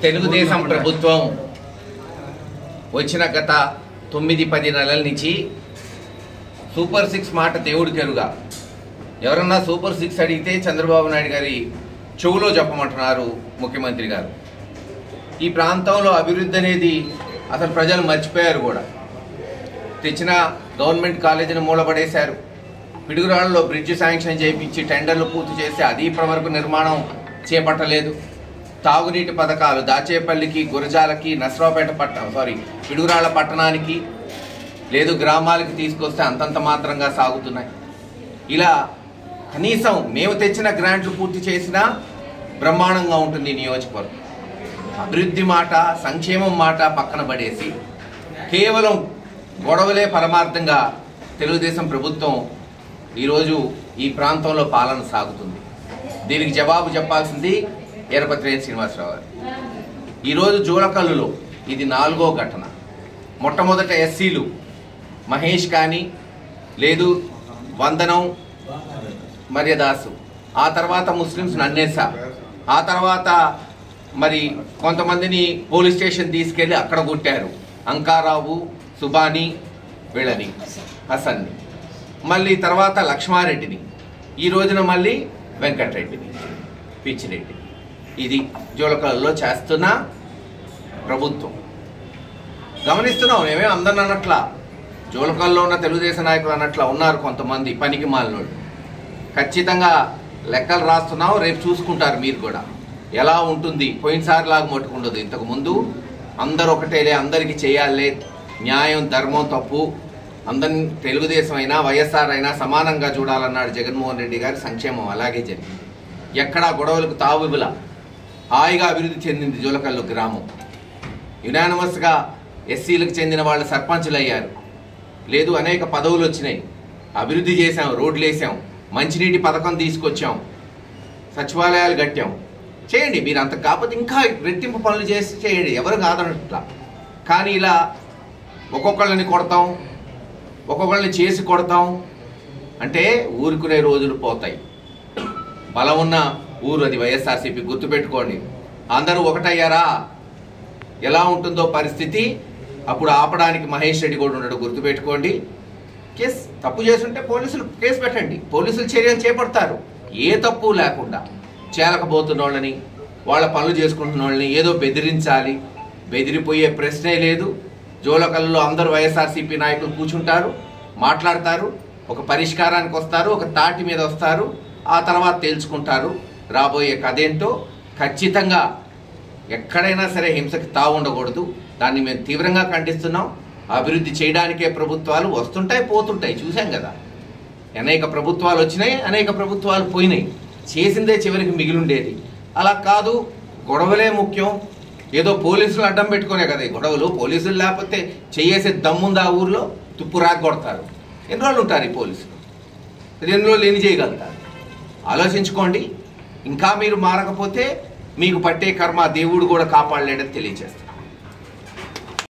తెలుగుదేశం ప్రభుత్వం వచ్చిన గత 9-10 నెలల నుంచి సూపర్ 6 మాట దేవుడికెరుగా. ఎవరన్నా సూపర్ 6 అడిగితే చంద్రబాబు నాయుడు గారి చెవులో చెప్పమంటున్నారు ముఖ్యమంత్రి గారు. ఈ ప్రాంతంలో అభివృద్ధి అనేది అసలు ప్రజలు మర్చిపోయారు కూడా. తెచ్చిన గవర్నమెంట్ కాలేజీని మూలపడేశారు. పిడుగురాళ్ళలో బ్రిడ్జ్ శాంక్షన్ చేయించి టెండర్లు పూర్తి చేసి అది ఇప్పటివరకు నిర్మాణం చేపట్టలేదు. తాగునీటి పథకాలు దాచేపల్లికి, గురజాలకి, నసరావుపేట పిడుగురాళ్ళ పట్టణానికి లేదు గ్రామాలకి తీసుకొస్తే అంతంత మాత్రంగా సాగుతున్నాయి. ఇలా కనీసం మేము తెచ్చిన గ్రాంట్లు పూర్తి చేసినా బ్రహ్మాండంగా ఉంటుంది నియోజకవర్గం. అభివృద్ధి మాట, సంక్షేమం మాట పక్కన పడేసి కేవలం గొడవలే పరమార్థంగా తెలుగుదేశం ప్రభుత్వం ఈరోజు ఈ ప్రాంతంలో పాలన సాగుతుంది. దీనికి జవాబు చెప్పాల్సింది ఎర్రపతినేని శ్రీనివాసరావు గారు. ఈరోజు జూలకల్లులో ఇది 4వ ఘటన. మొట్టమొదట ఎస్సీలు మహేష్ కానీ లేదు వందనం మర్యాదాసు, ఆ తర్వాత ముస్లిమ్స్ నన్నేసా, ఆ తర్వాత మరి కొంతమందిని పోలీస్ స్టేషన్ తీసుకెళ్ళి అక్కడ కొట్టారు. అంకారావు, సుబాని, వీళ్ళని హసన్ని, మళ్ళీ తర్వాత లక్ష్మారెడ్డిని, ఈ రోజున మళ్ళీ వెంకటరెడ్డిని, పిచ్చిరెడ్డి. ఇది జూలకల్లో చేస్తున్న ప్రభుత్వం. గమనిస్తున్నాం. మేమే అందరిని అన్నట్లా, జూలకల్లో ఉన్న తెలుగుదేశం నాయకులు అన్నట్లా ఉన్నారు కొంతమంది పనికి మాలినోళ్ళు. ఖచ్చితంగా లెక్కలు రాస్తున్నాం, రేపు చూసుకుంటారు మీరు కూడా ఎలా ఉంటుంది. పోయినసారి లాగా మట్టుకుండదు. ఇంతకు ముందు అందరూ ఒకటేలే, అందరికీ చేయాలే, న్యాయం ధర్మం తప్పు, అందరిని తెలుగుదేశం అయినా వైఎస్ఆర్ అయినా సమానంగా చూడాలన్నాడు జగన్మోహన్ రెడ్డి గారి. సంక్షేమం అలాగే జరిగింది. ఎక్కడా గొడవలకు తావుబుల, హాయిగా అభివృద్ధి చెందింది జూలకల్లు గ్రామం. యునానిమస్గా ఎస్సీలకు చెందిన వాళ్ళు సర్పంచులు అయ్యారు. లేదు అనేక పదవులు వచ్చినాయి. అభివృద్ధి చేశాం, రోడ్లు వేసాం, మంచినీటి పథకం తీసుకొచ్చాం, సచివాలయాలు కట్టాం. చేయండి మీరు. అంత కాకపోతే ఇంకా రెట్టింపు పనులు చేసి చేయండి, ఎవరు కాదనట్లా. కానీ ఇలా ఒక్కొక్కళ్ళని కొడతాం, ఒక్కొక్కళ్ళని చేసి కొడతాం అంటే ఊరుకునే రోజులు పోతాయి. బలం ఉన్న ఊరు అది వైఎస్ఆర్సీపీ, గుర్తుపెట్టుకోండి. అందరూ ఒకటయ్యారా ఎలా ఉంటుందో పరిస్థితి. అప్పుడు ఆపడానికి మహేష్ రెడ్డి కూడా ఉన్నాడు, గుర్తుపెట్టుకోండి. కేసు తప్పు చేస్తుంటే పోలీసులు కేసు పెట్టండి, పోలీసులు చర్యలు చేపడతారు. ఏ తప్పు లేకుండా చేలకపోతున్న వాళ్ళని, వాళ్ళ పనులు చేసుకుంటున్న వాళ్ళని ఏదో బెదిరించాలి, బెదిరిపోయే ప్రశ్నే లేదు. జూలకల్లో అందరూ వైఎస్ఆర్సీపీ నాయకులు కూర్చుంటారు, మాట్లాడతారు, ఒక పరిష్కారానికి వస్తారు, ఒక తాటి మీద వస్తారు, ఆ తర్వాత తేల్చుకుంటారు రాబోయే కథేంటో. ఖచ్చితంగా ఎక్కడైనా సరే హింసకి తావు ఉండకూడదు. దాన్ని మేము తీవ్రంగా ఖండిస్తున్నాం. అభివృద్ధి చేయడానికే ప్రభుత్వాలు వస్తుంటాయి, పోతుంటాయి, చూసాం కదా. అనేక ప్రభుత్వాలు వచ్చినాయి, అనేక ప్రభుత్వాలు పోయినాయి. చేసిందే చివరికి మిగిలిండేది. అలా కాదు, గొడవలే ముఖ్యం. ఏదో పోలీసులు అడ్డం పెట్టుకునే కదా ఈ గొడవలు. పోలీసులు లేకపోతే చేసే దమ్ముంది ఆ ఊర్లో, తుప్పు రాకొడతారు. ఎన్ని రోజులు ఉంటారు ఈ పోలీసులు? 2 రోజులు ఎన్ని చేయగలుగుతారు? ఆలోచించుకోండి. ఇంకా మీరు మారకపోతే మీకు పట్టే కర్మ దేవుడు కూడా కాపాడలేడని తెలియజేస్తారు.